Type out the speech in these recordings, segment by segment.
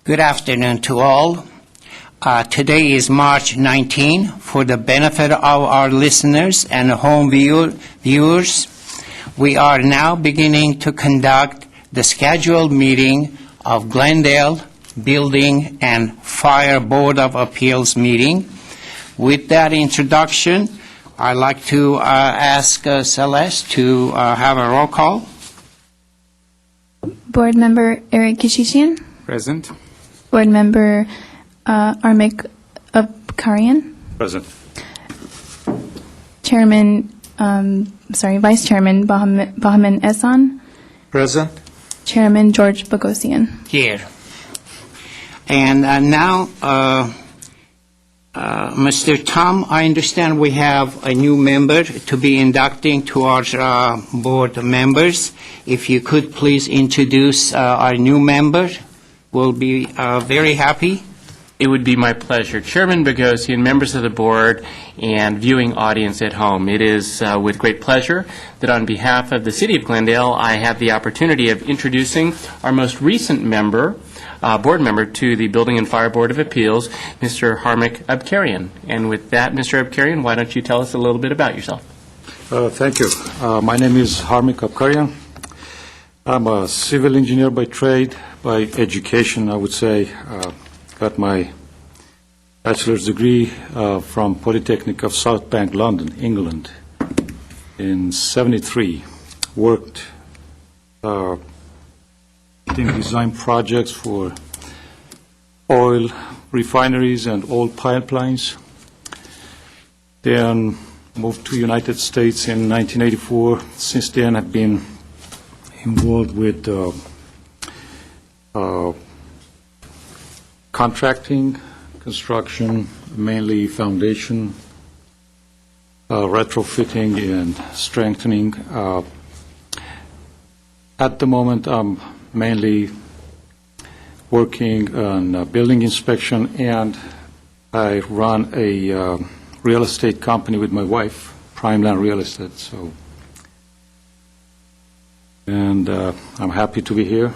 Good afternoon to all. Today is March 19. For the benefit of our listeners and home viewers, we are now beginning to conduct the scheduled meeting of Glendale Building and Fire Board of Appeals meeting. With that introduction, I'd like to ask Celeste to have a roll call. Board Member Eric Kishishian. Present. Board Member Armik Abkarian. Present. Vice Chairman Bahaman Ehsan. Present. Chairman George Bogosian. Here. And now, Mr. Tom, I understand we have a new member to be inducting to our board members. If you could please introduce our new member, we'll be very happy. It would be my pleasure. Chairman Bogosian, members of the board, and viewing audience at home, it is with great pleasure that on behalf of the City of Glendale, I have the opportunity of introducing our most recent member, board member to the Building and Fire Board of Appeals, Mr. Harmik Abkarian. And with that, Mr. Abkarian, why don't you tell us a little bit about yourself? Thank you. My name is Harmik Abkarian. I'm a civil engineer by trade, by education, I would say. Got my bachelor's degree from Polytechnic of South Bank, London, England, in '73. Worked in design projects for oil refineries and oil pipelines. Then moved to United States in 1984. Since then, I've been involved with contracting, construction, mainly foundation, retrofitting and strengthening. At the moment, I'm mainly working on building inspection, and I run a real estate company with my wife, Prime Land Real Estate. And I'm happy to be here.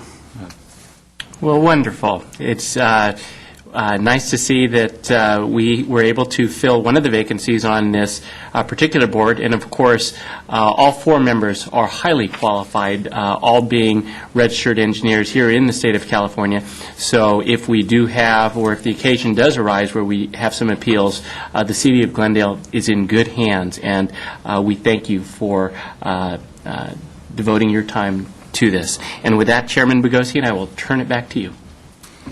Well, wonderful. It's nice to see that we were able to fill one of the vacancies on this particular board. And, of course, all four members are highly qualified, all being registered engineers here in the state of California. So if we do have, or if the occasion does arise where we have some appeals, the City of Glendale is in good hands. And we thank you for devoting your time to this. And with that, Chairman Bogosian, I will turn it back to you.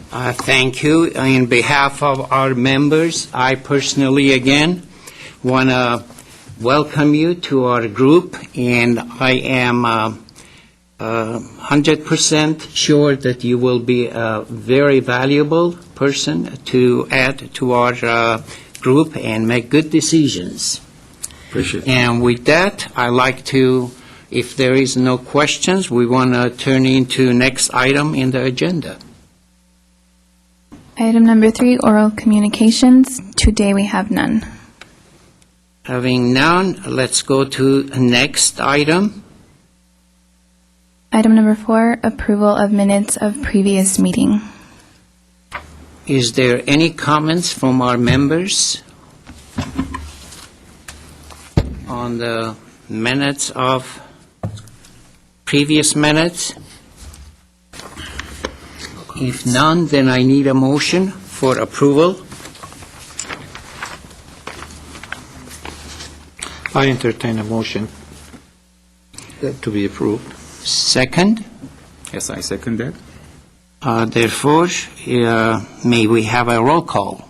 Thank you. On behalf of our members, I personally, again, want to welcome you to our group, and I am 100% sure that you will be a very valuable person to add to our group and make good decisions. Appreciate it. And with that, I'd like to, if there is no questions, we want to turn into next item in the agenda. Item number 3, oral communications. Today we have none. Having none, let's go to next item. Item number 4, approval of minutes of previous meeting. Is there any comments from our members on the minutes of previous minutes? If none, then I need a motion for approval. I entertain a motion to be approved. Second. Yes, I second that. Therefore, may we have a roll call?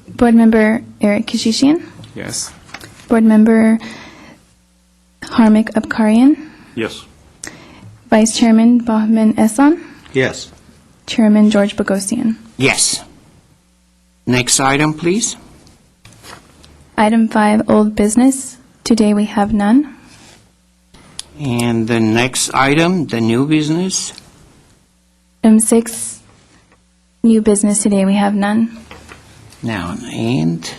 Board Member Eric Kishishian. Yes. Board Member Harmik Abkarian. Yes. Vice Chairman Bahaman Ehsan. Yes. Chairman George Bogosian. Yes. Next item, please. Item 5, old business. Today we have none. And the next item, the new business. Item 6, new business. Today we have none. Now, and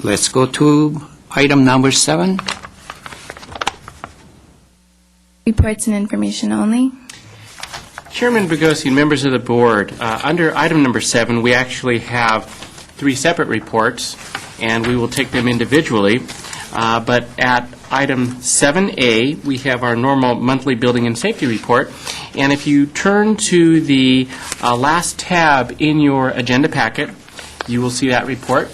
let's go to item number 7. Reports and information only. Chairman Bogosi and members of the board, under item number 7, we actually have 3 separate reports, and we will take them individually. But at item 7A, we have our normal monthly building and safety report. And if you turn to the last tab in your agenda packet, you will see that report.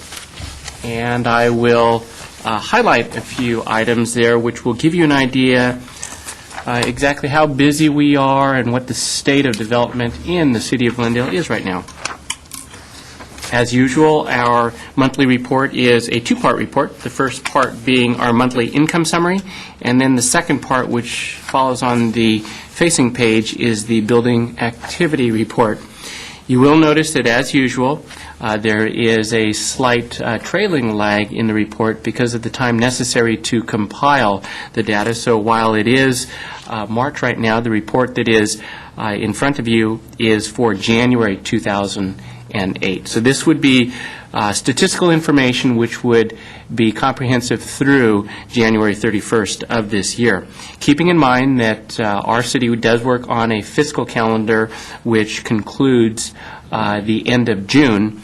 And I will highlight a few items there which will give you an idea exactly how busy we are and what the state of development in the city of Glendale is right now. As usual, our monthly report is a 2-part report, the first part being our monthly income summary, and then the second part, which follows on the facing page, is the building activity report. You will notice that, as usual, there is a slight trailing lag in the report because of the time necessary to compile the data. So while it is March right now, the report that is in front of you is for January 2008. So this would be statistical information which would be comprehensive through January 31st of this year. Keeping in mind that our city does work on a fiscal calendar which concludes the end of June,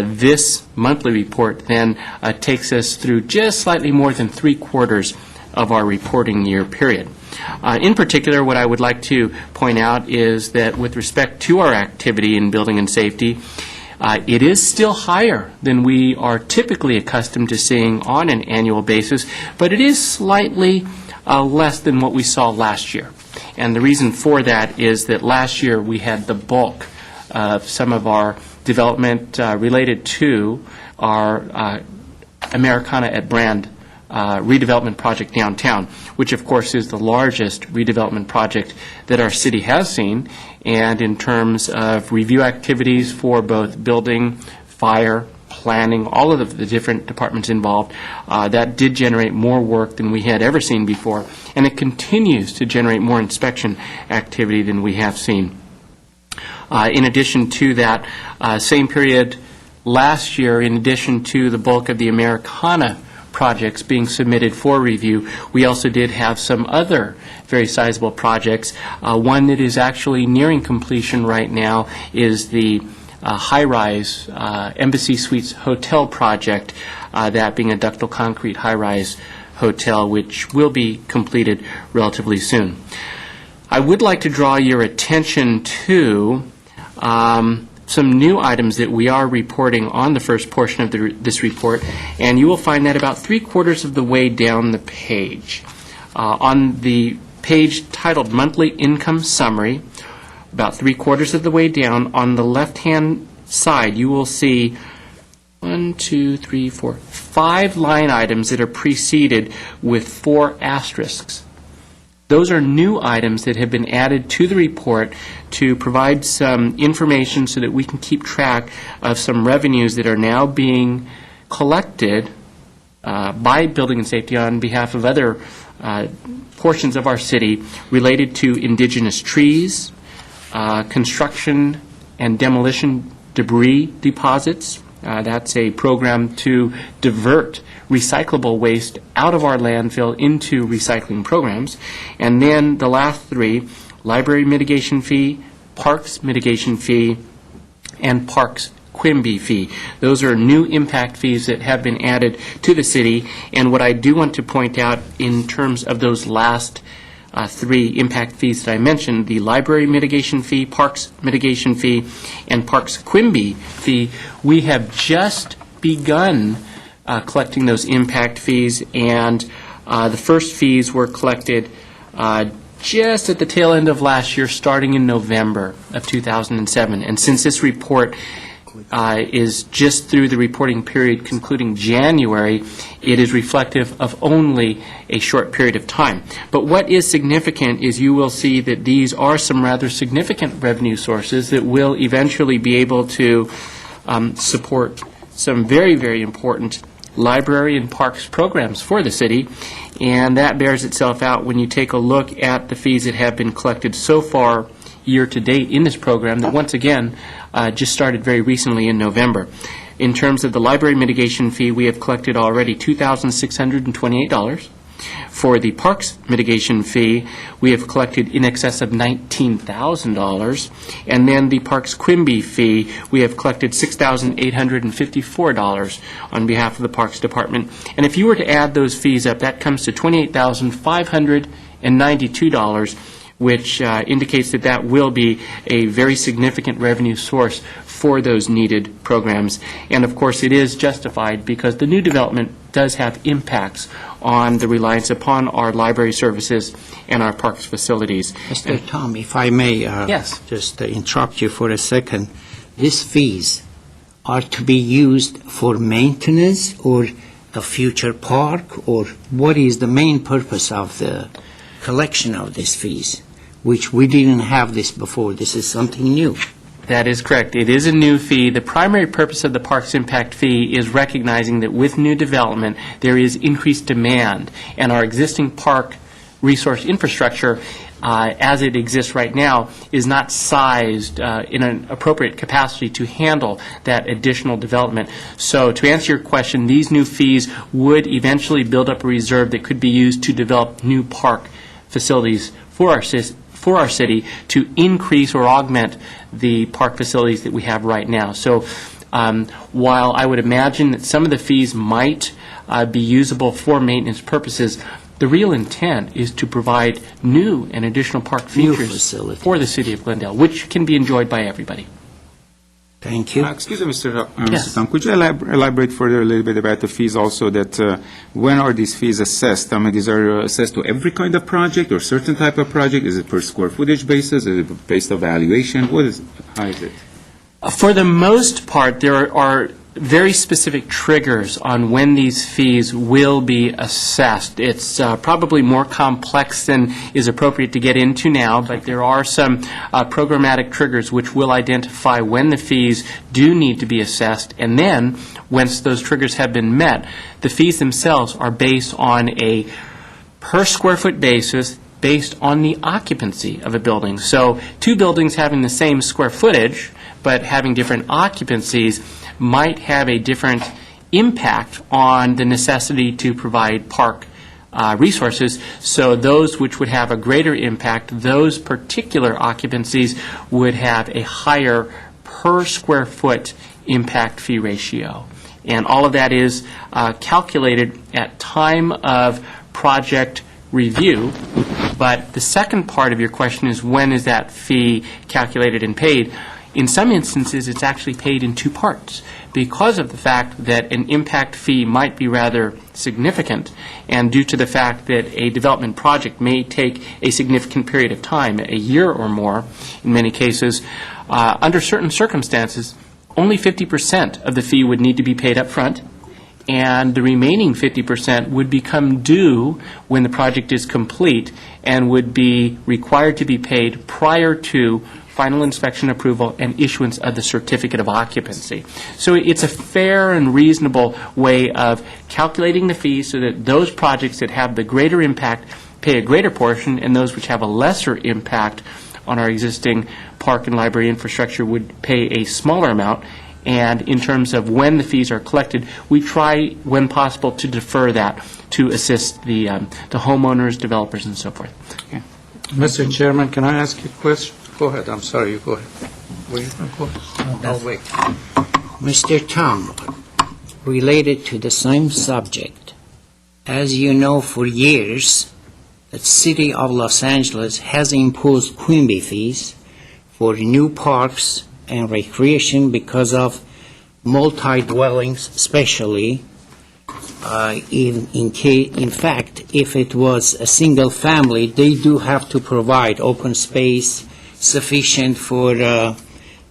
this monthly report then takes us through just slightly more than 3/4 of our reporting year period. In particular, what I would like to point out is that with respect to our activity in building and safety, it is still higher than we are typically accustomed to seeing on an annual basis, but it is slightly less than what we saw last year. And the reason for that is that last year we had the bulk of some of our development related to our Americana at Brand redevelopment project downtown, which of course is the largest redevelopment project that our city has seen. And in terms of review activities for both building, fire, planning, all of the different departments involved, that did generate more work than we had ever seen before. And it continues to generate more inspection activity than we have seen. In addition to that, same period last year, in addition to the bulk of the Americana projects being submitted for review, we also did have some other very sizable projects. One that is actually nearing completion right now is the high-rise Embassy Suites Hotel project, that being a ductile concrete high-rise hotel, which will be completed relatively soon. I would like to draw your attention to some new items that we are reporting on the first portion of this report, and you will find that about 3/4 of the way down the page. On the page titled Monthly Income Summary, about 3/4 of the way down, on the left-hand side, you will see 5 line items that are preceded with 4 asterisks. Those are new items that have been added to the report to provide some information so that we can keep track of some revenues that are now being collected by Building and Safety on behalf of other portions of our city related to indigenous trees, construction and demolition debris deposits. That's a program to divert recyclable waste out of our landfill into recycling programs. And then the last 3, library mitigation fee, parks mitigation fee, and parks Quimby fee. Those are new impact fees that have been added to the city. And what I do want to point out in terms of those last 3 impact fees that I mentioned, the library mitigation fee, parks mitigation fee, and parks Quimby fee, we have just begun collecting those impact fees, and the first fees were collected just at the tail end of last year, starting in November of 2007. And since this report is just through the reporting period concluding January, it is reflective of only a short period of time. But what is significant is you will see that these are some rather significant revenue sources that will eventually be able to support some very, very important library and parks programs for the city, and that bears itself out when you take a look at the fees that have been collected so far year to date in this program that once again just started very recently in November. In terms of the library mitigation fee, we have collected already $2,628. For the parks mitigation fee, we have collected in excess of $19,000. And then the parks Quimby fee, we have collected $6,854 on behalf of the Parks Department. And if you were to add those fees up, that comes to $28,592, which indicates that that will be a very significant revenue source for those needed programs. And of course, it is justified because the new development does have impacts on the reliance upon our library services and our parks facilities. Mr. Tom, if I may Yes. just interrupt you for a second. These fees are to be used for maintenance or a future park, or what is the main purpose of the collection of these fees, which we didn't have this before? This is something new. That is correct. It is a new fee. The primary purpose of the Parks Impact Fee is recognizing that with new development, there is increased demand, and our existing park resource infrastructure, as it exists right now, is not sized in an appropriate capacity to handle that additional development. So to answer your question, these new fees would eventually build up a reserve that could be used to develop new park facilities for our city to increase or augment the park facilities that we have right now. So while I would imagine that some of the fees might be usable for maintenance purposes, the real intent is to provide new and additional park New features facilities. for the city of Glendale, which can be enjoyed by everybody. Thank you. Excuse me, Mr. Yes. Mr. Tom, could you elaborate further a little bit about the fees also, that when are these fees assessed? I mean, these are assessed to every kind of project or certain type of project? Is it per square footage basis? Is it based on valuation? How is it? For the most part, there are very specific triggers on when these fees will be assessed. It's probably more complex than is appropriate to get into now, but there are some programmatic triggers which will identify when the fees do need to be assessed, and then, once those triggers have been met, the fees themselves are based on a per square foot basis based on the occupancy of a building. So two buildings having the same square footage but having different occupancies might have a different impact on the necessity to provide park resources. So those which would have a greater impact, those particular occupancies would have a higher per square foot impact fee ratio. And all of that is calculated at time of project review. But the second part of your question is, when is that fee calculated and paid? In some instances, it's actually paid in two parts because of the fact that an impact fee might be rather significant, and due to the fact that a development project may take a significant period of time, a year or more in many cases. Under certain circumstances, only 50% of the fee would need to be paid up front, and the remaining 50% would become due when the project is complete and would be required to be paid prior to final inspection approval and issuance of the certificate of occupancy. So it's a fair and reasonable way of calculating the fees so that those projects that have the greater impact pay a greater portion, and those which have a lesser impact on our existing park and library infrastructure would pay a smaller amount. And in terms of when the fees are collected, we try, when possible, to defer that to assist the homeowners, developers, and so forth. Mr. Chairman, can I ask you a question? Go ahead, I'm sorry, you go ahead. Wait, go ahead. No, wait. Mr. Tom, related to the same subject, as you know, for years, the City of Los Angeles has imposed Quimby fees for new parks and recreation because of multi-dwellings, especially. In fact, if it was a single family, they do have to provide open space sufficient for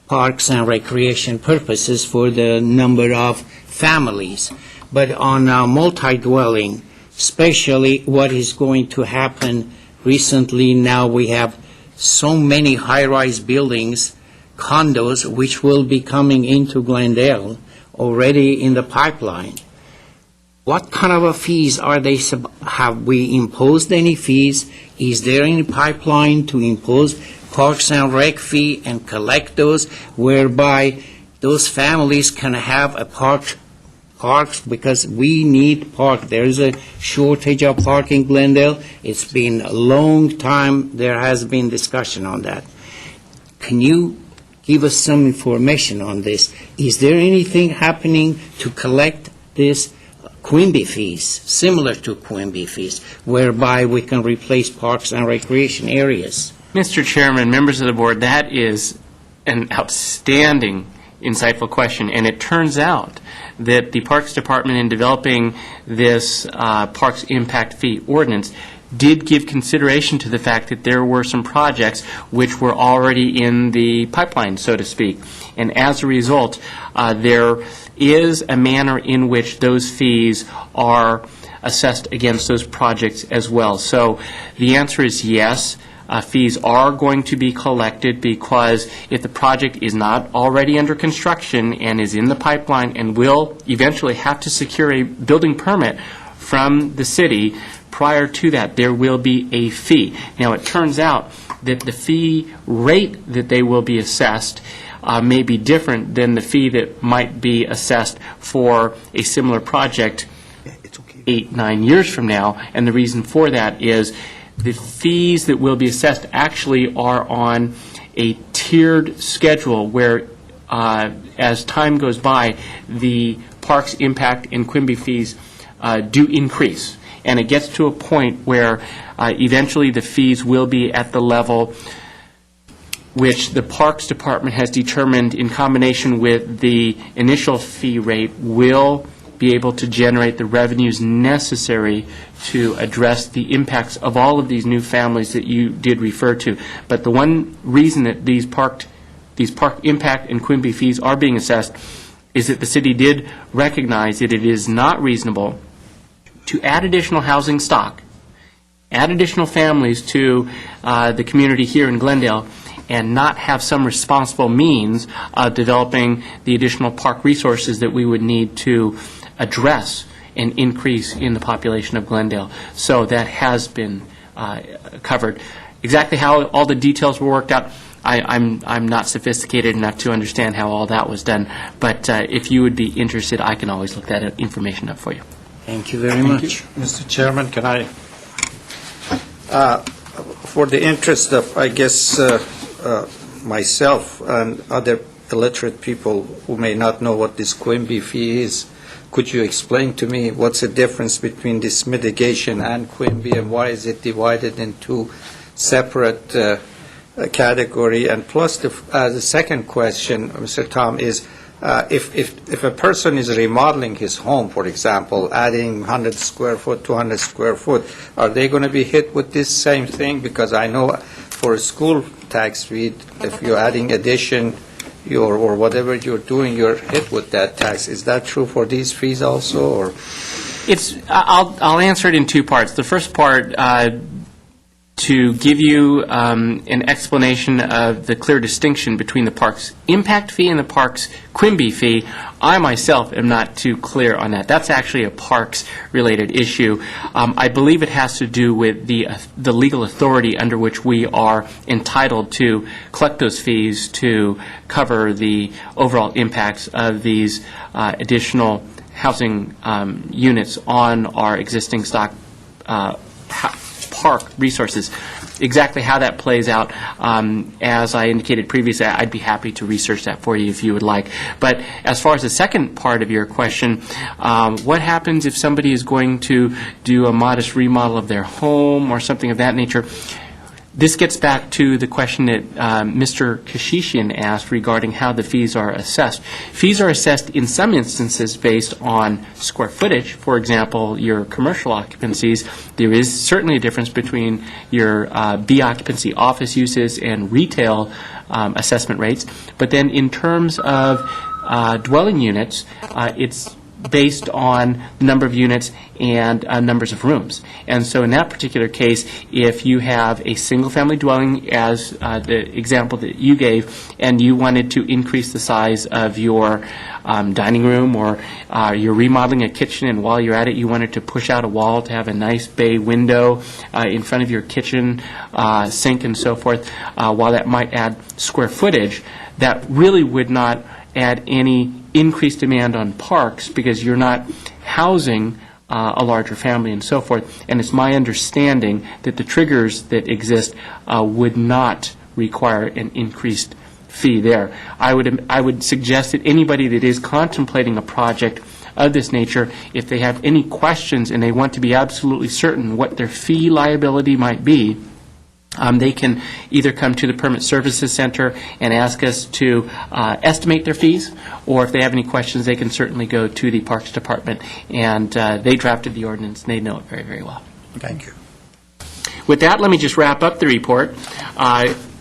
parks and recreation purposes for the number of families. But on multi-dwelling, especially what is going to happen recently, now we have so many high-rise buildings, condos, which will be coming into Glendale already in the pipeline. What kind of a fees are they, have we imposed any fees? Is there any pipeline to impose Parks and Rec fee and collect those, whereby those families can have a park parks, because we need park. There is a shortage of park in Glendale. It's been a long time, there has been discussion on that. Can you give us some information on this? Is there anything happening to collect this Quimby fees, similar to Quimby fees, whereby we can replace parks and recreation areas? Mr. Chairman, members of the board, that is an outstanding, insightful question, and it turns out that the Parks Department, in developing this Parks Impact Fee Ordinance, did give consideration to the fact that there were some projects which were already in the pipeline, so to speak. And as a result, there is a manner in which those fees are assessed against those projects as well. So the answer is yes. Fees are going to be collected, because if the project is not already under construction and is in the pipeline and will eventually have to secure a building permit from the city, prior to that, there will be a fee. Now, it turns out that the fee rate that they will be assessed may be different than the fee that might be assessed for a similar project 8-9 years from now. And the reason for that is the fees that will be assessed actually are on a tiered schedule where, as time goes by, the Parks Impact and Quimby fees do increase. And it gets to a point where eventually the fees will be at the level which the Parks Department has determined, in combination with the initial fee rate, will be able to generate the revenues necessary to address the impacts of all of these new families that you did refer to. But the one reason that these park impact and Quimby fees are being assessed is that the city did recognize that it is not reasonable to add additional housing stock, add additional families to the community here in Glendale, and not have some responsible means of developing the additional park resources that we would need to address an increase in the population of Glendale. So that has been covered. Exactly how all the details were worked out, I'm not sophisticated enough to understand how all that was done, but if you would be interested, I can always look that information up for you. Thank you very much. Mr. Chairman, can I, for the interest of, I guess, myself and other illiterate people who may not know what this Quimby fee is, could you explain to me what's the difference between this mitigation and Quimby, and why is it divided into separate category? And plus, the second question, Mr. Tom, is if a person is remodeling his home, for example, adding 100 square foot, 200 square foot, are they going to be hit with this same thing? Because I know for a school tax fee, if you're adding addition, or whatever you're doing, you're hit with that tax. Is that true for these fees also, or? I'll answer it in two parts. The first part, to give you an explanation of the clear distinction between the Parks Impact Fee and the Parks Quimby Fee. I myself am not too clear on that. That's actually a Parks-related issue. I believe it has to do with the legal authority under which we are entitled to collect those fees to cover the overall impacts of these additional housing units on our existing stock park resources. Exactly how that plays out, as I indicated previously, I'd be happy to research that for you if you would like. But as far as the second part of your question, what happens if somebody is going to do a modest remodel of their home or something of that nature? This gets back to the question that Mr. Kashishian asked regarding how the fees are assessed. Fees are assessed in some instances based on square footage. For example, your commercial occupancies. There is certainly a difference between your B occupancy office uses and retail assessment rates. But then in terms of dwelling units, it's based on the number of units and numbers of rooms. And so in that particular case, if you have a single-family dwelling, as the example that you gave, and you wanted to increase the size of your dining room, or you're remodeling a kitchen, and while you're at it, you wanted to push out a wall to have a nice bay window in front of your kitchen, sink, and so forth, while that might add square footage, that really would not add any increased demand on parks because you're not housing a larger family and so forth. And it's my understanding that the triggers that exist would not require an increased fee there. I would suggest that anybody that is contemplating a project of this nature, if they have any questions and they want to be absolutely certain what their fee liability might be, they can either come to the Permit Services Center and ask us to estimate their fees, or if they have any questions, they can certainly go to the Parks Department, and they drafted the ordinance, and they know it very, very well. Thank you. With that, let me just wrap up the report.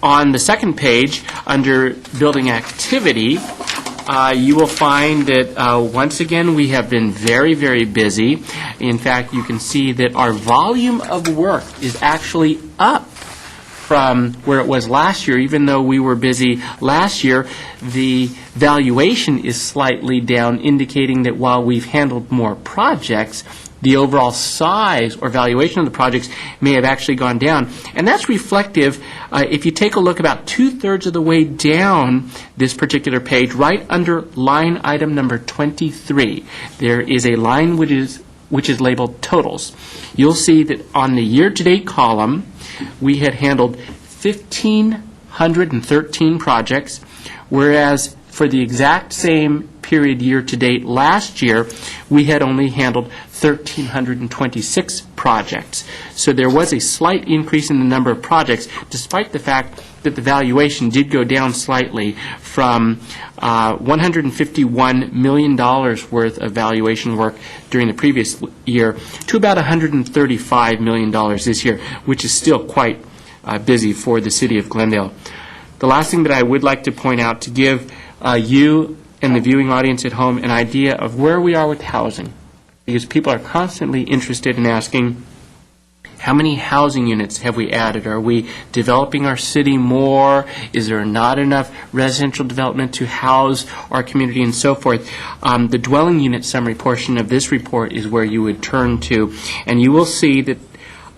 On the second page, under Building Activity, you will find that, once again, we have been very, very busy. In fact, you can see that our volume of work is actually up from where it was last year. Even though we were busy last year, the valuation is slightly down, indicating that while we've handled more projects, the overall size or valuation of the projects may have actually gone down. And that's reflective, if you take a look about 2/3 of the way down this particular page, right under line item number 23, there is a line which is labeled totals. You'll see that on the year-to-date column, we had handled 1,513 projects, whereas for the exact same period year-to-date last year, we had only handled 1,326 projects. So there was a slight increase in the number of projects, despite the fact that the valuation did go down slightly from $151 million worth of valuation work during the previous year to about $135 million this year, which is still quite busy for the city of Glendale. The last thing that I would like to point out to give you and the viewing audience at home an idea of where we are with housing, because people are constantly interested in asking, how many housing units have we added? Are we developing our city more? Is there not enough residential development to house our community and so forth? The dwelling unit summary portion of this report is where you would turn to, and you will see that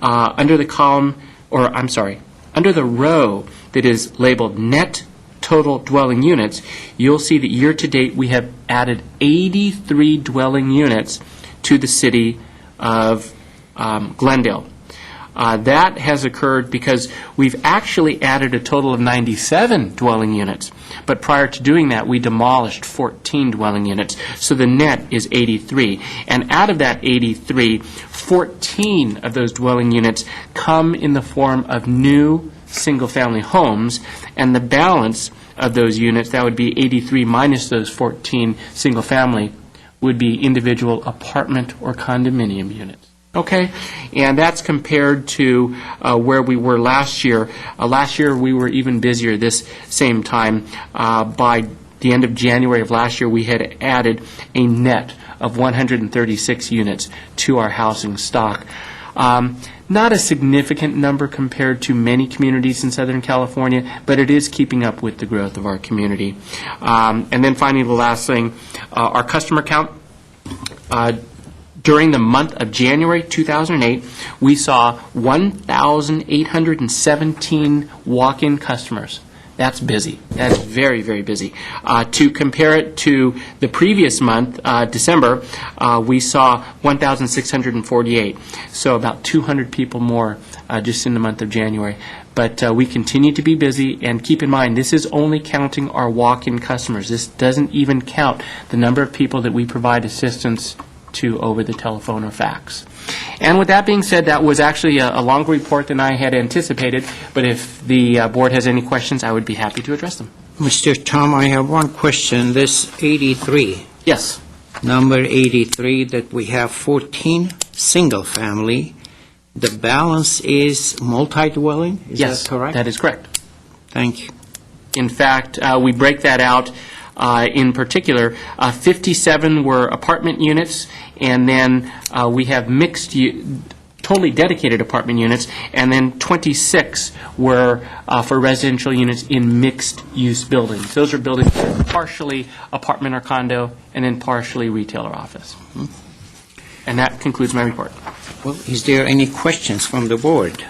under the column, or I'm sorry, under the row that is labeled net total dwelling units, you'll see that year-to-date we have added 83 dwelling units to the city of Glendale. That has occurred because we've actually added a total of 97 dwelling units. But prior to doing that, we demolished 14 dwelling units. So the net is 83. And out of that 83, 14 of those dwelling units come in the form of new single-family homes, and the balance of those units, that would be 83 minus those 14 single-family, would be individual apartment or condominium units. Okay? And that's compared to where we were last year. Last year, we were even busier this same time. By the end of January of last year, we had added a net of 136 units to our housing stock. Not a significant number compared to many communities in Southern California, but it is keeping up with the growth of our community. And then finally, the last thing, our customer count. During the month of January 2008, we saw 1,817 walk-in customers. That's busy. That's very, very busy. To compare it to the previous month, December, we saw 1,648. So about 200 people more just in the month of January. But we continue to be busy, and keep in mind, this is only counting our walk-in customers. This doesn't even count the number of people that we provide assistance to over the telephone or fax. And with that being said, that was actually a longer report than I had anticipated, but if the board has any questions, I would be happy to address them. Mr. Tom, I have one question. This 83, Yes. number 83, that we have 14 single-family, the balance is multi-dwelling? Is Yes, that correct? that is correct. Thank you. In fact, we break that out. In particular, 57 were apartment units, and then we have mixed, totally dedicated apartment units, and then 26 were for residential units in mixed-use buildings. Those are buildings that are partially apartment or condo, and then partially retail or office. And that concludes my report. Well, is there any questions from the board?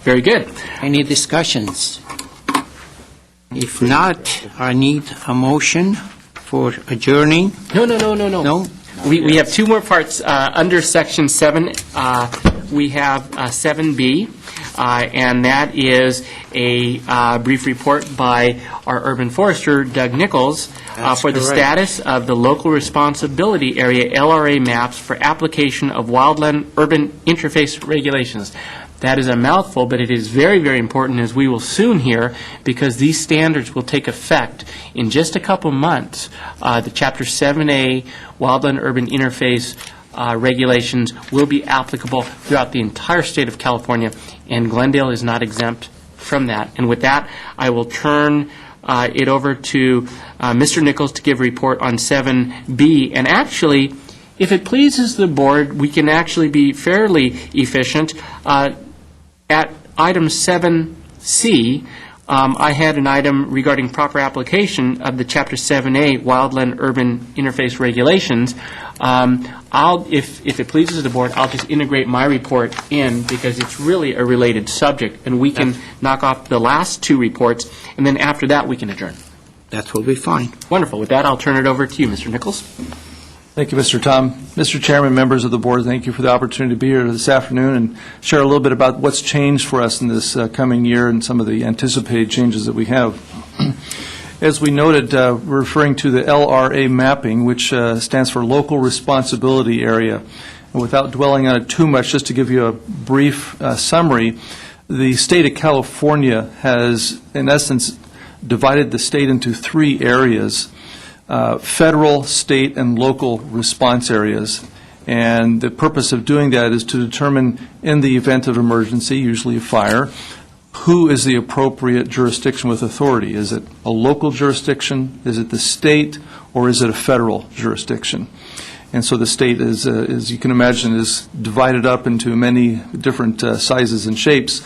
Very good. Any discussions? If not, I need a motion for adjourning. No. No? We have two more parts. Under Section 7, we have 7B, and that is a brief report by our urban forester, Doug Nichols, That's for the correct. status of the local responsibility area LRA maps for application of wildland urban interface regulations. That is a mouthful, but it is very, very important, as we will soon hear, because these standards will take effect in just a couple months. The Chapter 7A Wildland Urban Interface regulations will be applicable throughout the entire state of California, and Glendale is not exempt from that. And with that, I will turn it over to Mr. Nichols to give a report on 7B. And actually, if it pleases the board, we can actually be fairly efficient. At item 7C, I had an item regarding proper application of the Chapter 7A Wildland Urban Interface Regulations. If it pleases the board, I'll just integrate my report in because it's really a related subject, and we can knock off the last two reports, and then after that, we can adjourn. That will be fine. Wonderful. With that, I'll turn it over to you, Mr. Nichols. Thank you, Mr. Tom. Mr. Chairman, members of the board, thank you for the opportunity to be here this afternoon and share a little bit about what's changed for us in this coming year and some of the anticipated changes that we have. As we noted, we're referring to the LRA mapping, which stands for Local Responsibility Area. And without dwelling on it too much, just to give you a brief summary, the state of California has, in essence, divided the state into three areas: federal, state, and local response areas. And the purpose of doing that is to determine, in the event of emergency, usually a fire, who is the appropriate jurisdiction with authority. Is it a local jurisdiction, is it the state, or is it a federal jurisdiction? And so the state is, as you can imagine, is divided up into many different sizes and shapes,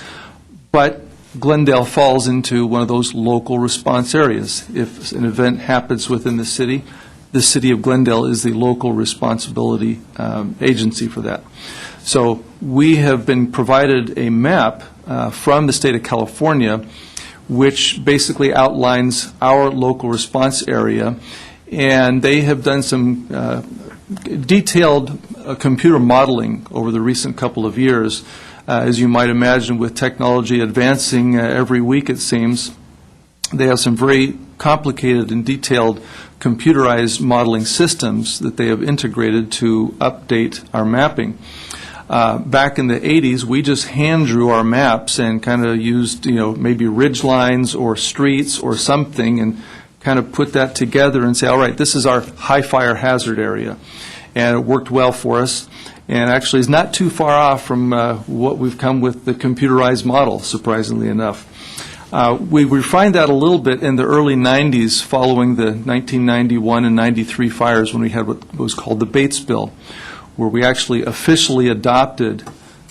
but Glendale falls into one of those local response areas. If an event happens within the city of Glendale is the local responsibility agency for that. So we have been provided a map from the state of California which basically outlines our local response area, and they have done some detailed computer modeling over the recent couple of years. As you might imagine, with technology advancing every week, it seems, they have some very complicated and detailed computerized modeling systems that they have integrated to update our mapping. Back in the 80s, we just hand drew our maps and kind of used, maybe ridge lines or streets or something and kind of put that together and say, all right, this is our high fire hazard area. And it worked well for us. And actually is not too far off from what we've come with the computerized model, surprisingly enough. We refined that a little bit in the early 90s following the 1991 and 93 fires when we had what was called the Bates Bill, where we actually officially adopted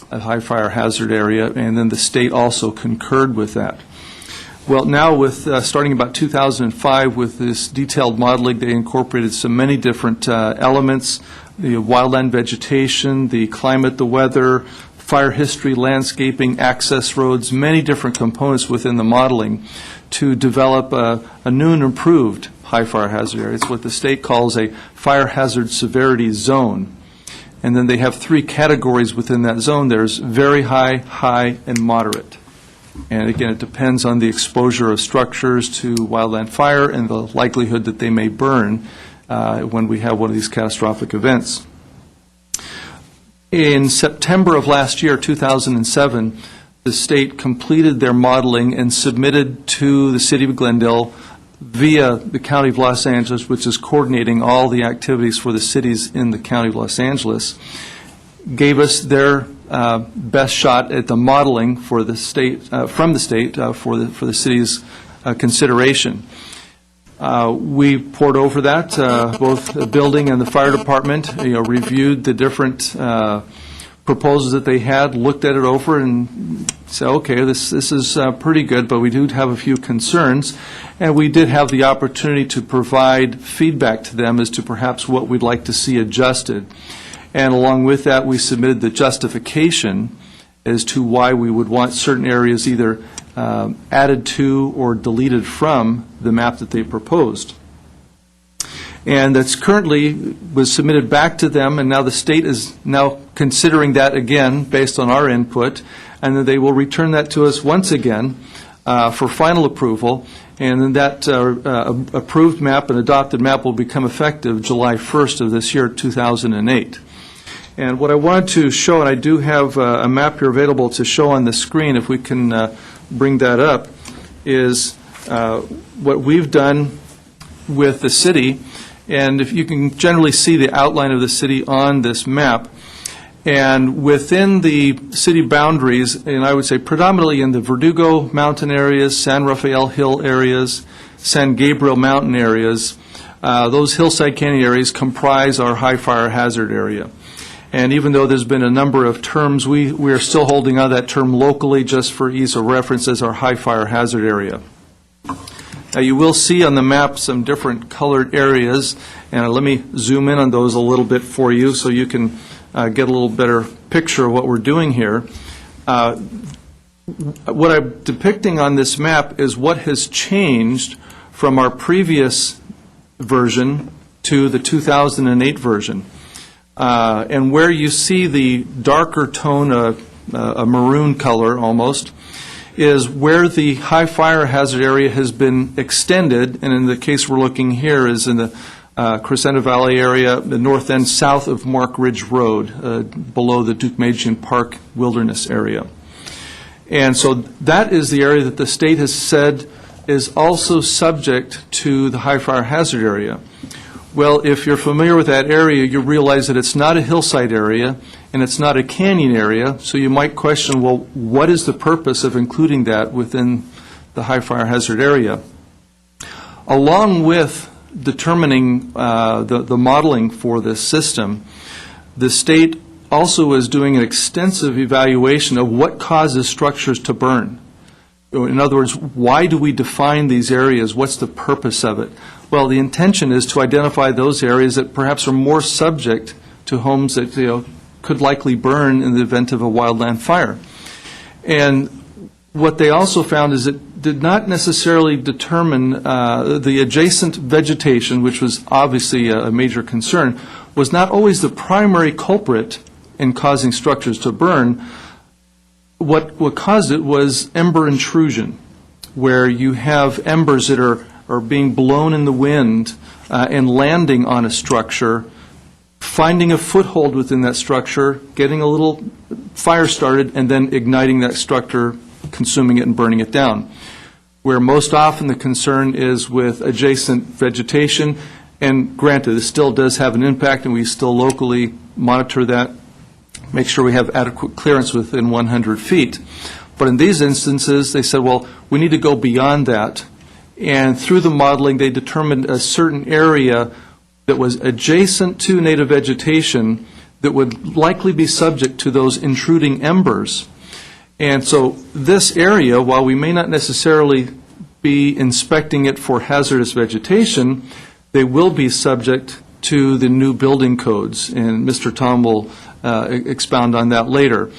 a high fire hazard area, and then the state also concurred with that. Well, now with starting about 2005 with this detailed modeling, they incorporated so many different elements: the wildland vegetation, the climate, the weather, fire history, landscaping, access roads, many different components within the modeling to develop a new and improved high fire hazard area. It's what the state calls a fire hazard severity zone. And then they have three categories within that zone. There's very high, high, and moderate. And again, it depends on the exposure of structures to wildland fire and the likelihood that they may burn when we have one of these catastrophic events. In September of last year, 2007, the state completed their modeling and submitted to the City of Glendale via the County of Los Angeles, which is coordinating all the activities for the cities in the County of Los Angeles, gave us their best shot at the modeling for the state, from the state for the city's consideration. We poured over that, both the building and the fire department, reviewed the different proposals that they had, looked at it over and said, okay, this is pretty good, but we do have a few concerns. And we did have the opportunity to provide feedback to them as to perhaps what we'd like to see adjusted. And along with that, we submitted the justification as to why we would want certain areas either added to or deleted from the map that they proposed. And that's currently was submitted back to them, and now the state is now considering that again based on our input, and then they will return that to us once again for final approval, and then that approved map and adopted map will become effective July 1st of this year, 2008. And what I wanted to show, and I do have a map here available to show on the screen, if we can bring that up, is what we've done with the city. And if you can generally see the outline of the city on this map. And within the city boundaries, and I would say predominantly in the Verdugo mountain areas, San Rafael Hill areas, San Gabriel mountain areas, those hillside canyon areas comprise our high fire hazard area. And even though there's been a number of terms, we are still holding on that term locally just for ease of reference as our high fire hazard area. Now, you will see on the map some different colored areas, and let me zoom in on those a little bit for you so you can get a little better picture of what we're doing here. What I'm depicting on this map is what has changed from our previous version to the 2008 version. And where you see the darker tone, a maroon color almost, is where the high fire hazard area has been extended, and in the case we're looking here is in the Crescenta Valley area, the north end south of Mark Ridge Road, below the Duke Magian Park Wilderness area. And so that is the area that the state has said is also subject to the high fire hazard area. Well, if you're familiar with that area, you realize that it's not a hillside area and it's not a canyon area, so you might question, well, what is the purpose of including that within the high fire hazard area? Along with determining the modeling for this system, the state also is doing an extensive evaluation of what causes structures to burn. In other words, why do we define these areas? What's the purpose of it? Well, the intention is to identify those areas that perhaps are more subject to homes that could likely burn in the event of a wildland fire. And what they also found is it did not necessarily determine the adjacent vegetation, which was obviously a major concern, was not always the primary culprit in causing structures to burn. What caused it was ember intrusion, where you have embers that are being blown in the wind and landing on a structure, finding a foothold within that structure, getting a little fire started, and then igniting that structure, consuming it and burning it down. Where most often the concern is with adjacent vegetation, and granted, this still does have an impact, and we still locally monitor that, make sure we have adequate clearance within 100 feet. But in these instances, they said, well, we need to go beyond that. And through the modeling, they determined a certain area that was adjacent to native vegetation that would likely be subject to those intruding embers. And so this area, while we may not necessarily be inspecting it for hazardous vegetation, they will be subject to the new building codes, and Mr. Tom will expound on that later.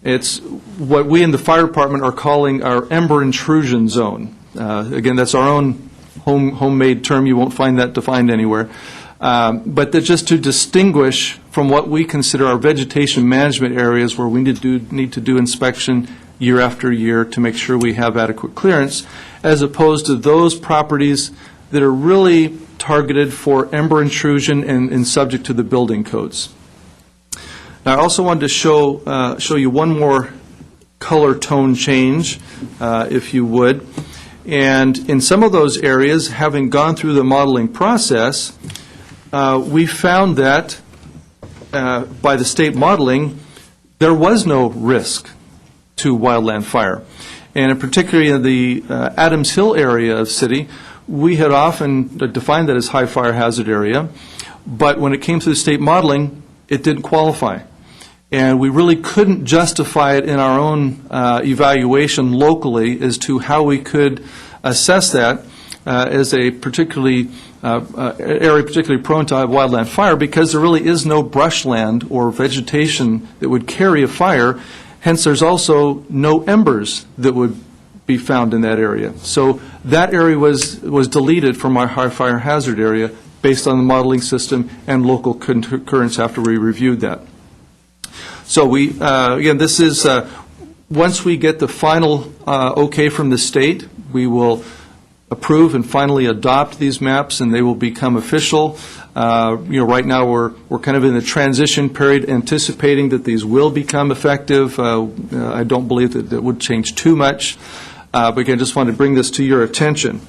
It's what we in the fire department are calling our ember intrusion zone. Again, that's our own homemade term. You won't find that defined anywhere. But that's just to distinguish from what we consider our vegetation management areas where we need to do inspection year after year to make sure we have adequate clearance, as opposed to those properties that are really targeted for ember intrusion and subject to the building codes. Now, I also wanted to show you one more color tone change, if you would. And in some of those areas, having gone through the modeling process, we found that by the state modeling, there was no risk to wildland fire. And particularly in the Adams Hill area of city, we had often defined that as high fire hazard area, but when it came to the state modeling, it didn't qualify. And we really couldn't justify it in our own evaluation locally as to how we could assess that as a particularly area particularly prone to wildland fire, because there really is no brushland or vegetation that would carry a fire. Hence, there's also no embers that would be found in that area. So that area was deleted from our high fire hazard area based on the modeling system and local concurrence after we reviewed that. So we, again, this is, once we get the final okay from the state, we will approve and finally adopt these maps, and they will become official. Right now, we're kind of in the transition period, anticipating that these will become effective. I don't believe that it would change too much, but again, just wanted to bring this to your attention.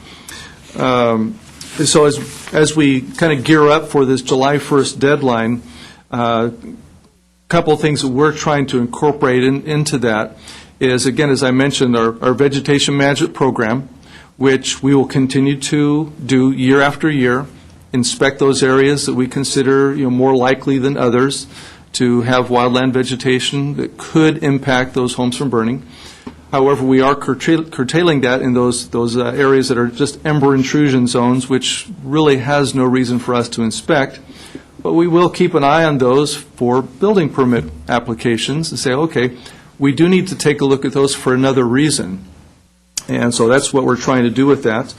So as we kind of gear up for this July 1st deadline, couple of things that we're trying to incorporate into that is, again, as I mentioned, our vegetation management program, which we will continue to do year after year, inspect those areas that we consider more likely than others to have wildland vegetation that could impact those homes from burning. However, we are curtailing that in those areas that are just ember intrusion zones, which really has no reason for us to inspect. But we will keep an eye on those for building permit applications and say, okay, we do need to take a look at those for another reason. And so that's what we're trying to do with that.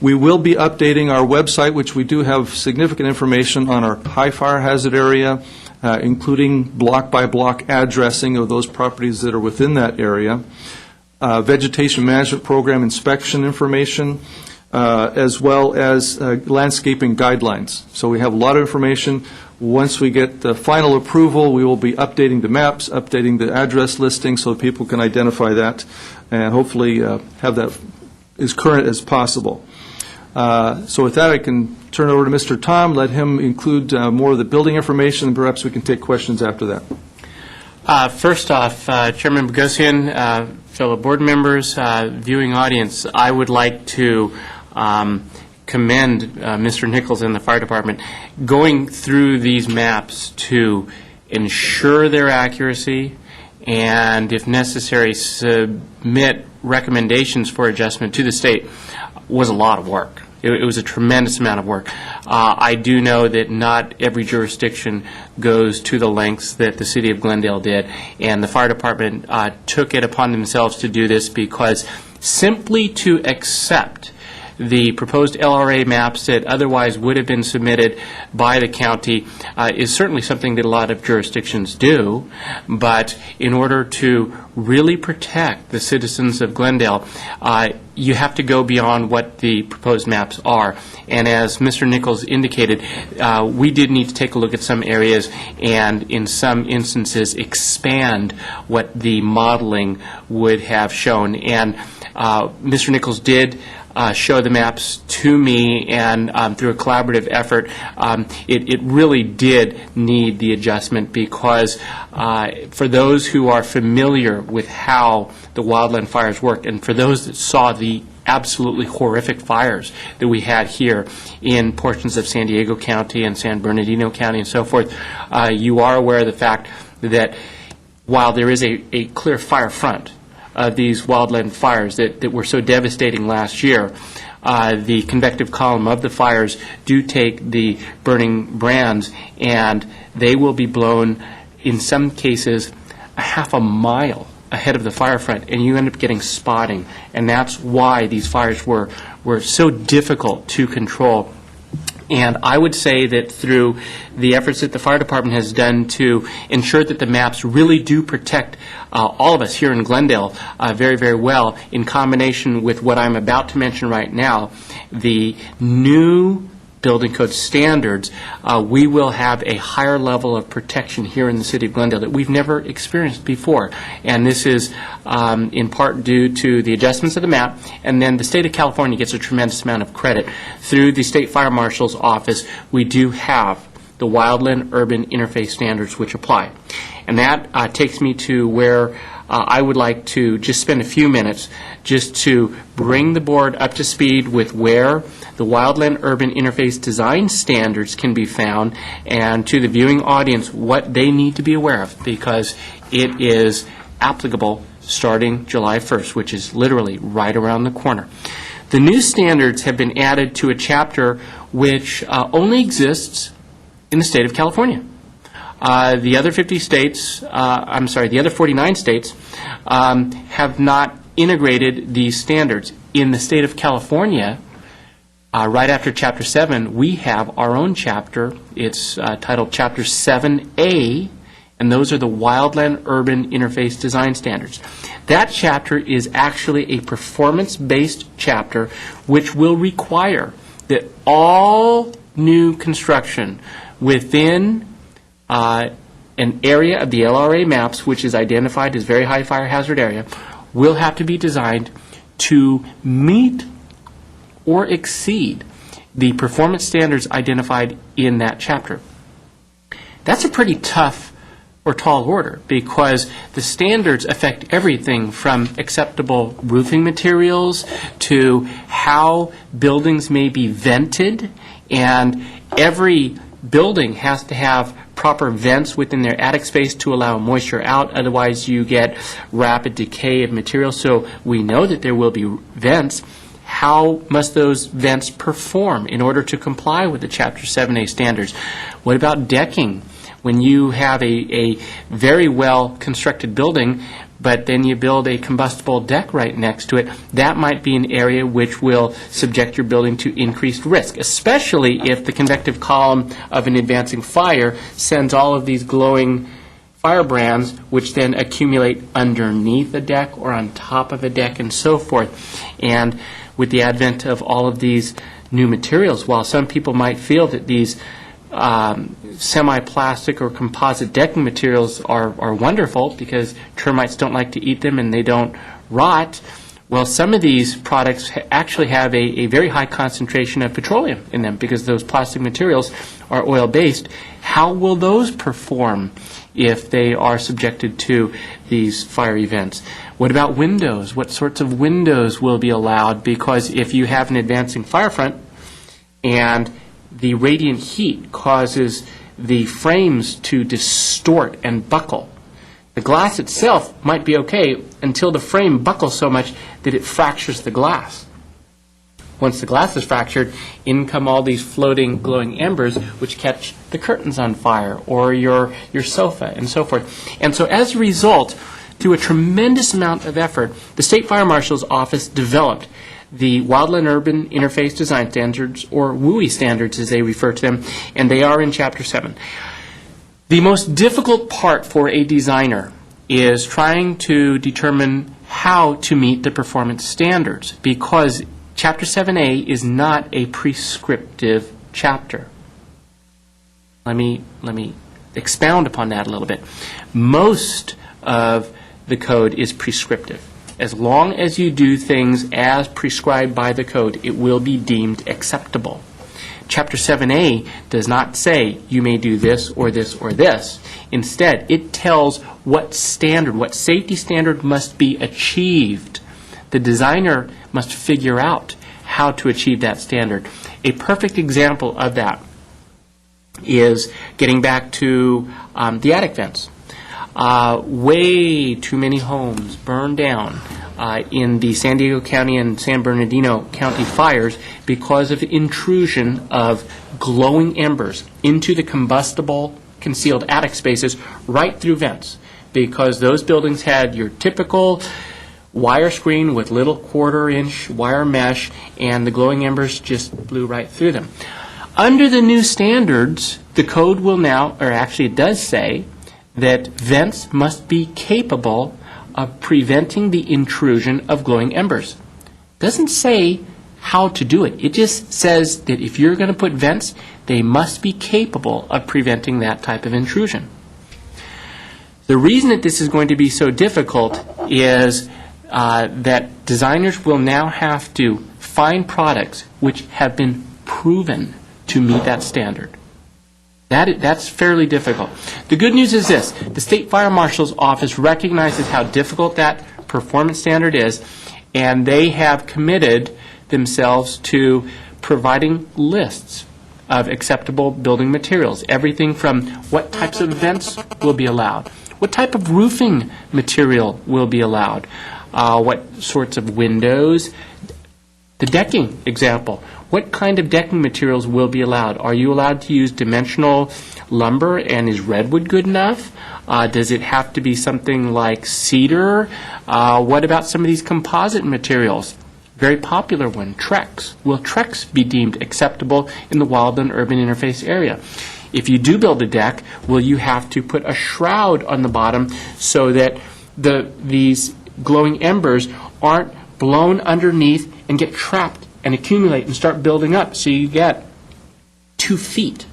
We will be updating our website, which we do have significant information on our high fire hazard area, including block-by-block addressing of those properties that are within that area, vegetation management program inspection information, as well as landscaping guidelines. So we have a lot of information. Once we get the final approval, we will be updating the maps, updating the address listing so people can identify that, and hopefully have that as current as possible. So with that, I can turn it over to Mr. Tom, let him include more of the building information, and perhaps we can take questions after that. First off, Chairman Bogosian, fellow board members, viewing audience, I would like to commend Mr. Nichols and the fire department going through these maps to ensure their accuracy and, if necessary, submit recommendations for adjustment to the state was a lot of work. It was a tremendous amount of work. I do know that not every jurisdiction goes to the lengths that the city of Glendale did, and the fire department took it upon themselves to do this because simply to accept the proposed LRA maps that otherwise would have been submitted by the county is certainly something that a lot of jurisdictions do, but in order to really protect the citizens of Glendale, you have to go beyond what the proposed maps are. And as Mr. Nichols indicated, we did need to take a look at some areas and in some instances expand what the modeling would have shown. And Mr. Nichols did show the maps to me, and through a collaborative effort, it really did need the adjustment because for those who are familiar with how the wildland fires worked, and for those that saw the absolutely horrific fires that we had here in portions of San Diego County and San Bernardino County and so forth, you are aware of the fact that while there is a clear fire front of these wildland fires that were so devastating last year, the convective column of the fires do take the burning brands, and they will be blown, in some cases, a half a mile ahead of the fire front, and you end up getting spotting. And that's why these fires were so difficult to control. And I would say that through the efforts that the fire department has done to ensure that the maps really do protect all of us here in Glendale very, very well, in combination with what I'm about to mention right now, the new building code standards, we will have a higher level of protection here in the city of Glendale that we've never experienced before. And this is in part due to the adjustments of the map, and then the state of California gets a tremendous amount of credit. Through the State Fire Marshal's office, we do have the Wildland Urban Interface Standards which apply. And that takes me to where I would like to just spend a few minutes just to bring the board up to speed with where the Wildland Urban Interface Design Standards can be found, and to the viewing audience what they need to be aware of, because it is applicable starting July 1st, which is literally right around the corner. The new standards have been added to a chapter which only exists in the state of California. The other 50 states, the other 49 states have not integrated these standards. In the state of California, right after Chapter 7, we have our own chapter. It's titled Chapter 7A, and those are the Wildland-Urban Interface Design Standards. That chapter is actually a performance-based chapter which will require that all new construction within an area of the LRA maps, which is identified as very high fire hazard area, will have to be designed to meet or exceed the performance standards identified in that chapter. That's a pretty tough or tall order, because the standards affect everything from acceptable roofing materials to how buildings may be vented, and every building has to have proper vents within their attic space to allow moisture out, otherwise you get rapid decay of materials. So we know that there will be vents. How must those vents perform in order to comply with the Chapter 7A standards? What about decking? When you have a very well-constructed building, but then you build a combustible deck right next to it, that might be an area which will subject your building to increased risk, especially if the convective column of an advancing fire sends all of these glowing firebrands, which then accumulate underneath a deck or on top of a deck and so forth. And with the advent of all of these new materials, while some people might feel that these semi-plastic or composite decking materials are wonderful because termites don't like to eat them and they don't rot, well, some of these products actually have a very high concentration of petroleum in them because those plastic materials are oil-based. How will those perform if they are subjected to these fire events? What about windows? What sorts of windows will be allowed? Because if you have an advancing fire front and the radiant heat causes the frames to distort and buckle, the glass itself might be okay until the frame buckles so much that it fractures the glass. Once the glass is fractured, in come all these floating glowing embers which catch the curtains on fire or your sofa and so forth. And so as a result, through a tremendous amount of effort, the State Fire Marshal's Office developed the Wildland Urban Interface Design Standards, or WUI standards as they refer to them, and they are in Chapter 7. The most difficult part for a designer is trying to determine how to meet the performance standards, because Chapter 7A is not a prescriptive chapter. Let me expound upon that a little bit. Most of the code is prescriptive. As long as you do things as prescribed by the code, it will be deemed acceptable. Chapter 7A does not say you may do this or this or this. Instead, it tells what standard, what safety standard must be achieved. The designer must figure out how to achieve that standard. A perfect example of that is getting back to the attic vents. Way too many homes burned down in the San Diego County and San Bernardino County fires because of intrusion of glowing embers into the combustible concealed attic spaces right through vents, because those buildings had your typical wire screen with little quarter-inch wire mesh, and the glowing embers just blew right through them. Under the new standards, the code will now, or actually it does say, that vents must be capable of preventing the intrusion of glowing embers. It doesn't say how to do it. It just says that if you're going to put vents, they must be capable of preventing that type of intrusion. The reason that this is going to be so difficult is that designers will now have to find products which have been proven to meet that standard. That's fairly difficult. The good news is this: the State Fire Marshal's Office recognizes how difficult that performance standard is, and they have committed themselves to providing lists of acceptable building materials. Everything from what types of vents will be allowed, what type of roofing material will be allowed, what sorts of windows, the decking example. what kind of decking materials will be allowed? Are you allowed to use dimensional lumber, and is redwood good enough? Does it have to be something like cedar? What about some of these composite materials? Very popular one, Trex. Will Trex be deemed acceptable in the wildland-urban interface area? If you do build a deck, will you have to put a shroud on the bottom so that these glowing embers aren't blown underneath and get trapped and accumulate and start building up? So you get 2 feet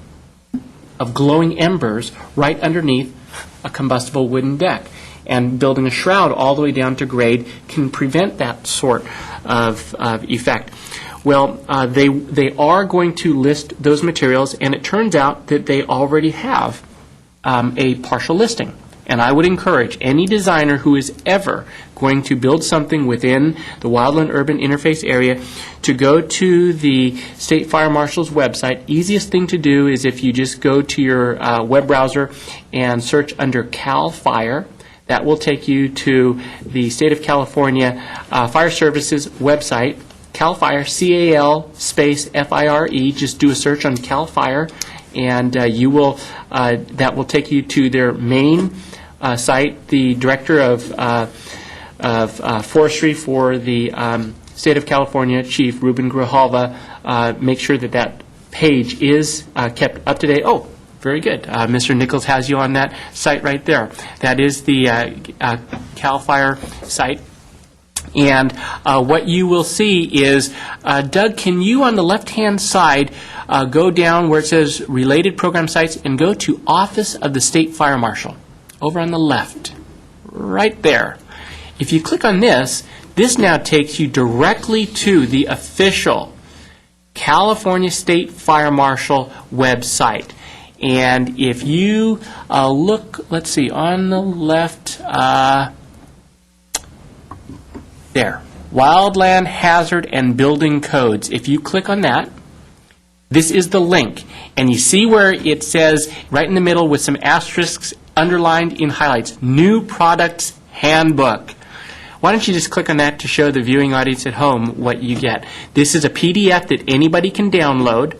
of glowing embers right underneath a combustible wooden deck. And building a shroud all the way down to grade can prevent that sort of effect. Well, they are going to list those materials, and it turns out that they already have a partial listing. And I would encourage any designer who is ever going to build something within the wildland-urban interface area to go to the State Fire Marshal's website. Easiest thing to do is if you just go to your web browser and search under CAL FIRE. That will take you to the State of California Fire Services website, CAL FIRE, C-A-L space F-I-R-E. Just do a search on CAL FIRE, and you will that will take you to their main site. The director of forestry for the State of California, Chief Ruben Grijalva, make sure that that page is kept up to date. Oh, very good. Mr. Nichols has you on that site right there. That is the CAL FIRE site. And what you will see is, Doug, can you on the left-hand side go down where it says related program sites and go to Office of the State Fire Marshal over on the left, right there. If you click on this, this now takes you directly to the official California State Fire Marshal website. And if you look, let's see, on the left, there, Wildland Hazard and Building Codes. If you click on that, this is the link. And you see where it says, right in the middle with some asterisks underlined in highlights, New Products Handbook. Why don't you just click on that to show the viewing audience at home what you get. This is a PDF that anybody can download,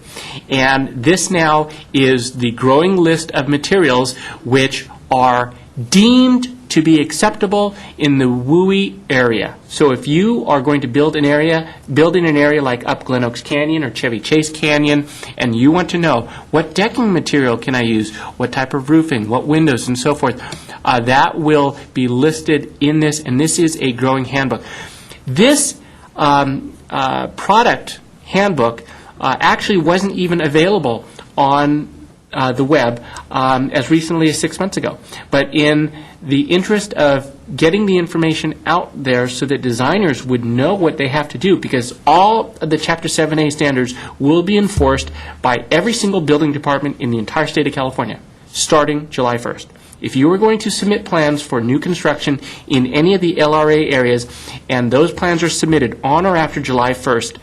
and this now is the growing list of materials which are deemed to be acceptable in the WUI area. So if you are going to build in an area like up Glen Oaks Canyon or Chevy Chase Canyon, and you want to know what decking material can I use, what type of roofing, what windows, and so forth, that will be listed in this, and this is a growing handbook. This product handbook actually wasn't even available on the web as recently as 6 months ago. But in the interest of getting the information out there so that designers would know what they have to do, because all of the Chapter 7A standards will be enforced by every single building department in the entire state of California, starting July 1st. If you are going to submit plans for new construction in any of the LRA areas, and those plans are submitted on or after July 1st,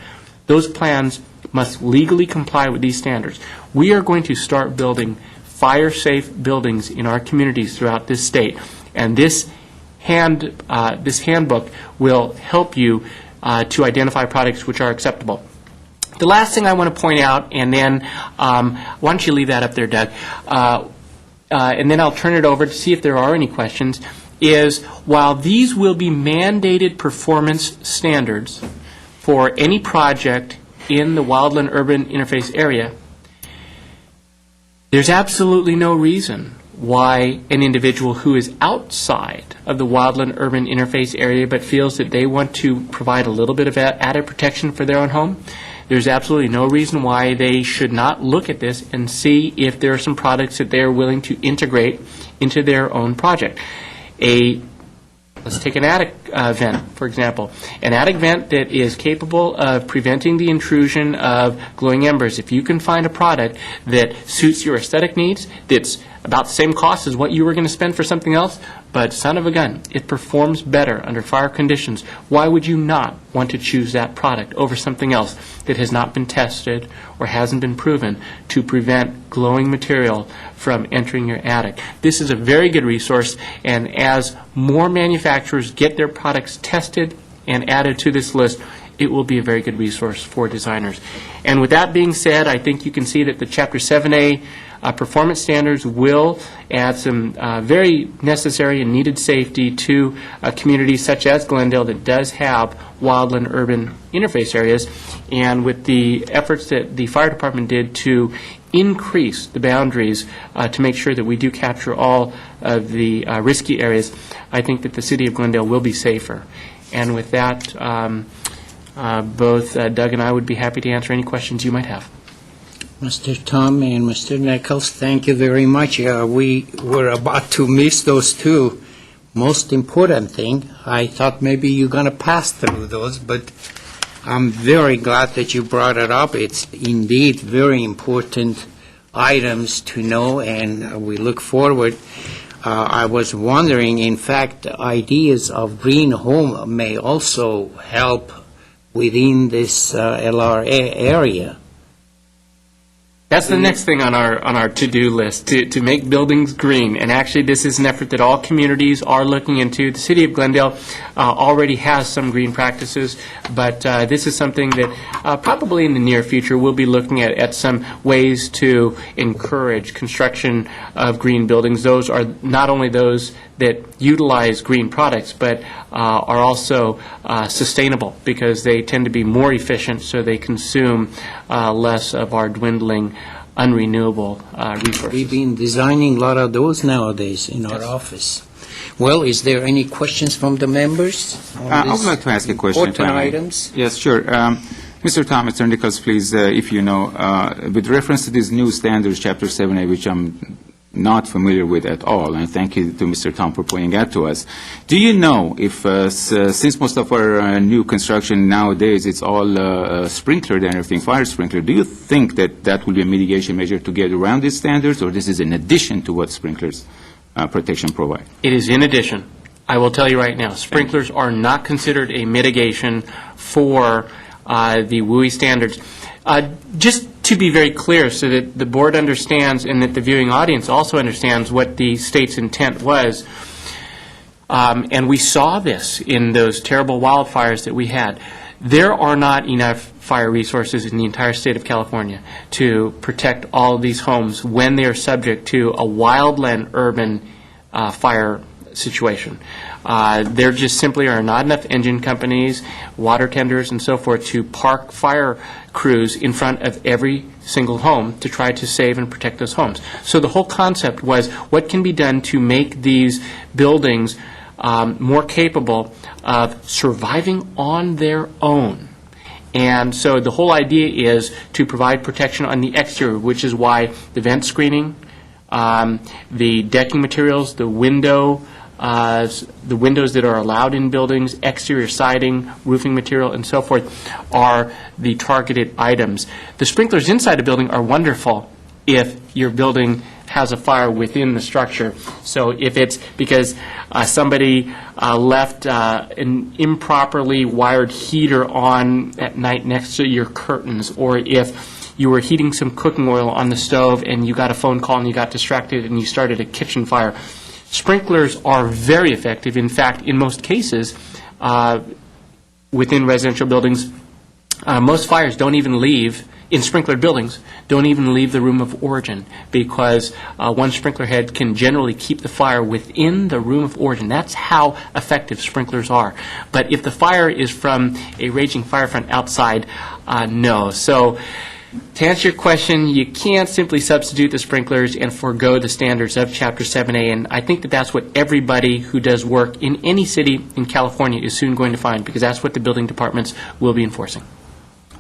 those plans must legally comply with these standards. We are going to start building fire-safe buildings in our communities throughout this state, and this handbook will help you to identify products which are acceptable. The last thing I want to point out, and then why don't you leave that up there, Doug, and then I'll turn it over to see if there are any questions, is while these will be mandated performance standards for any project in the wildland-urban interface area, there's absolutely no reason why an individual who is outside of the wildland-urban interface area but feels that they want to provide a little bit of added protection for their own home, there's absolutely no reason why they should not look at this and see if there are some products that they are willing to integrate into their own project. Let's take an attic vent, for example. An attic vent that is capable of preventing the intrusion of glowing embers. If you can find a product that suits your aesthetic needs, that's about the same cost as what you were going to spend for something else, but son of a gun, it performs better under fire conditions, why would you not want to choose that product over something else that has not been tested or hasn't been proven to prevent glowing material from entering your attic? This is a very good resource, and as more manufacturers get their products tested and added to this list, it will be a very good resource for designers. And with that being said, I think you can see that the Chapter 7A performance standards will add some very necessary and needed safety to communities such as Glendale that does have wildland-urban interface areas. And with the efforts that the fire department did to increase the boundaries to make sure that we do capture all of the risky areas, I think that the city of Glendale will be safer. And with that, both Doug and I would be happy to answer any questions you might have. Mr. Tom and Mr. Nichols, thank you very much. We were about to miss those two most important thing. I thought maybe you're going to pass through those, but I'm very glad that you brought it up. It's indeed very important items to know, and we look forward. I was wondering, in fact, ideas of green home may also help within this LRA area. That's the next thing on our to-do list, to make buildings green. And actually, this is an effort that all communities are looking into. The city of Glendale already has some green practices, but this is something that probably in the near future we'll be looking at some ways to encourage construction of green buildings. Those are not only those that utilize green products, but are also sustainable because they tend to be more efficient, so they consume less of our dwindling unrenewable resources. We've been designing a lot of those nowadays in our office. Well, is there any questions from the members on I would this like to ask a question. important items? Yes, sure. Mr. Thomas, Mr. Nichols, please, if you know, with reference to these new standards, Chapter 7A, which I'm not familiar with at all, and thank you to Mr. Tom for pointing out to us. Do you know if, since most of our new construction nowadays, it's all sprinklered and everything, fire sprinkler, do you think that that will be a mitigation measure to get around these standards, or this is in addition to what sprinklers protection provide? It is in addition. I will tell you right now, sprinklers are not considered a mitigation for the WUI standards. Just to be very clear, so that the board understands and that the viewing audience also understands what the state's intent was, and we saw this in those terrible wildfires that we had. There are not enough fire resources in the entire state of California to protect all of these homes when they are subject to a wildland-urban fire situation. There just simply are not enough engine companies, water tenders, and so forth to park fire crews in front of every single home to try to save and protect those homes. So the whole concept was, what can be done to make these buildings more capable of surviving on their own? And so the whole idea is to provide protection on the exterior, which is why the vent screening, the decking materials, the windows that are allowed in buildings, exterior siding, roofing material, and so forth are the targeted items. The sprinklers inside a building are wonderful if your building has a fire within the structure. So if it's because somebody left an improperly wired heater on at night next to your curtains, or if you were heating some cooking oil on the stove and you got a phone call and you got distracted and you started a kitchen fire, sprinklers are very effective. In fact, in most cases, within residential buildings, most fires don't even leave, in sprinklered buildings, don't even leave the room of origin, because one sprinkler head can generally keep the fire within the room of origin. That's how effective sprinklers are. But if the fire is from a raging fire front outside, no. So to answer your question, you can't simply substitute the sprinklers and forego the standards of Chapter 7A, and I think that that's what everybody who does work in any city in California is soon going to find, because that's what the building departments will be enforcing.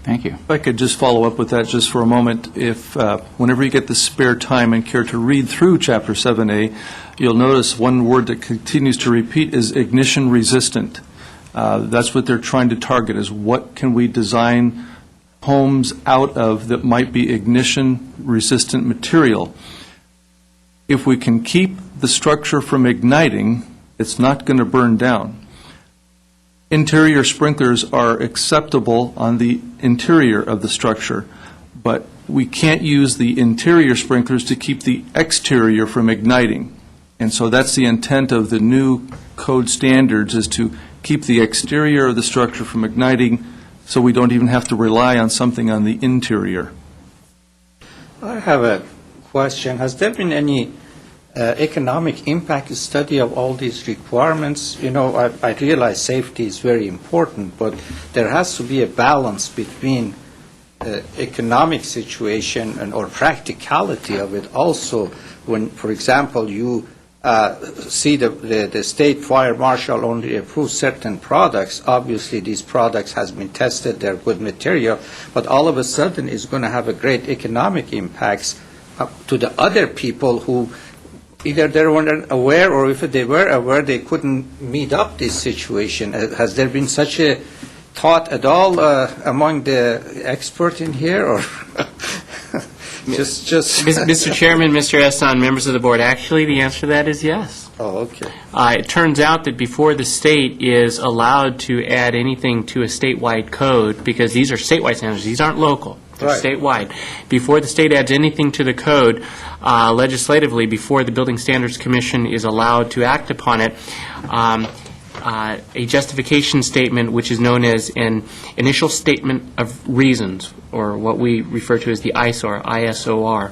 Thank you. If I could just follow up with that just for a moment. If, whenever you get the spare time and care to read through Chapter 7A, you'll notice one word that continues to repeat is ignition resistant. That's what they're trying to target, is what can we design homes out of that might be ignition-resistant material. If we can keep the structure from igniting, it's not going to burn down. Interior sprinklers are acceptable on the interior of the structure, but we can't use the interior sprinklers to keep the exterior from igniting. And so that's the intent of the new code standards, is to keep the exterior of the structure from igniting so we don't even have to rely on something on the interior. I have a question. Has there been any economic impact study of all these requirements? You know, I realize safety is very important, but there has to be a balance between economic situation and or practicality of it also. When, for example, you see the state fire marshal only approves certain products, obviously these products has been tested, they're good material, but all of a sudden it's going to have a great economic impacts to the other people who either they weren't aware, or if they were aware, they couldn't meet up this situation. Has there been such a thought at all among the expert in here, or just? Mr. Chairman, Mr. Esson, members of the board, actually, the answer to that is yes. Oh, okay. It turns out that before the state is allowed to add anything to a statewide code, because these are statewide standards, these aren't local, they're Right. statewide. Before the state adds anything to the code legislatively, before the Building Standards Commission is allowed to act upon it, a justification statement, which is known as an initial statement of reasons, or what we refer to as the ISOR,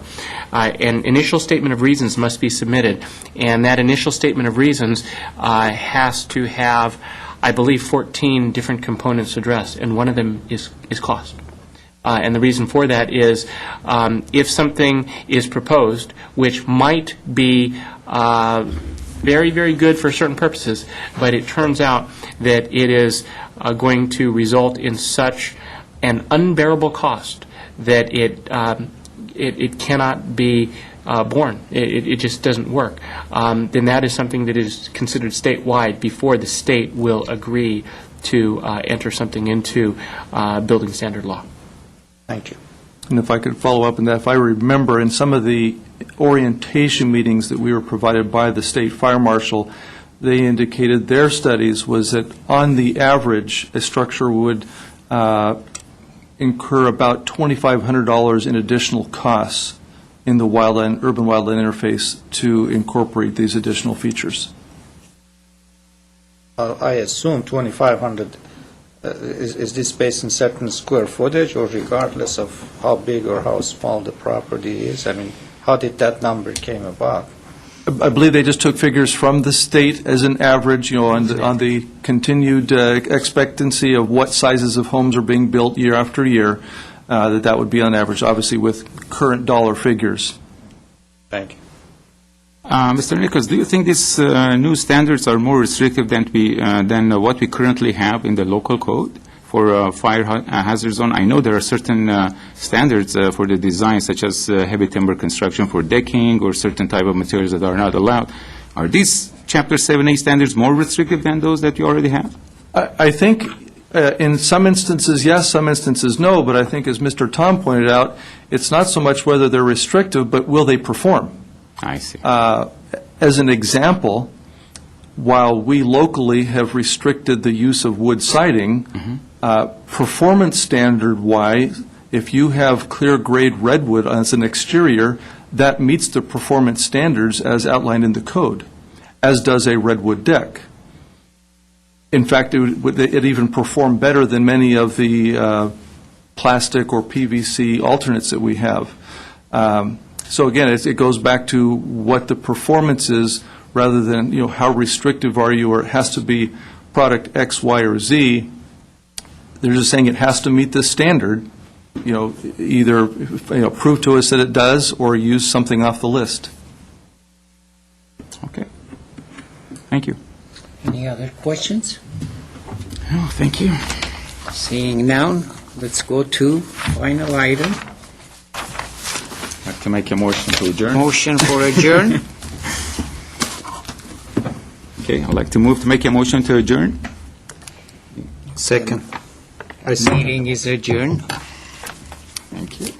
an initial statement of reasons must be submitted, and that initial statement of reasons has to have, I believe, 14 different components addressed, and one of them is cost. And the reason for that is if something is proposed, which might be very, very good for certain purposes, but it turns out that it is going to result in such an unbearable cost that it cannot be borne. It just doesn't work. Then that is something that is considered statewide before the state will agree to enter something into building standard law. Thank you. And if I could follow up on that, if I remember in some of the orientation meetings that we were provided by the state fire marshal, they indicated their studies was that on the average, a structure would incur about $2,500 in additional costs in the urban wildland interface to incorporate these additional features. I assume 2,500. Is this based on certain square footage, or regardless of how big or how small the property is? I mean, how did that number came about? I believe they just took figures from the state as an average, on the continued expectancy of what sizes of homes are being built year after year, that would be on average, obviously with current dollar figures. Thank you. Mr. Nichols, do you think these new standards are more restrictive than what we currently have in the local code for fire hazard zone? I know there are certain standards for the design, such as heavy timber construction for decking or certain type of materials that are not allowed. Are these Chapter 7A standards more restrictive than those that you already have? I think in some instances, yes, some instances, no, but I think as Mr. Tom pointed out, it's not so much whether they're restrictive, but will they perform? I see. As an example, while we locally have restricted the use of wood siding, performance standard-wise, if you have clear-grade redwood as an exterior, that meets the performance standards as outlined in the code, as does a redwood deck. In fact, it even performed better than many of the plastic or PVC alternates that we have. So again, it goes back to what the performance is rather than, how restrictive are you, or it has to be product X, Y, or Z. They're just saying it has to meet this standard, either prove to us that it does or use something off the list. Okay. Thank you. Any other questions? Oh, thank you. Seeing none, let's go to final item. I'd like to make a motion to adjourn. Motion for adjourn. Okay, I'd like to make a motion to adjourn. Second. Meeting is adjourned. Thank you.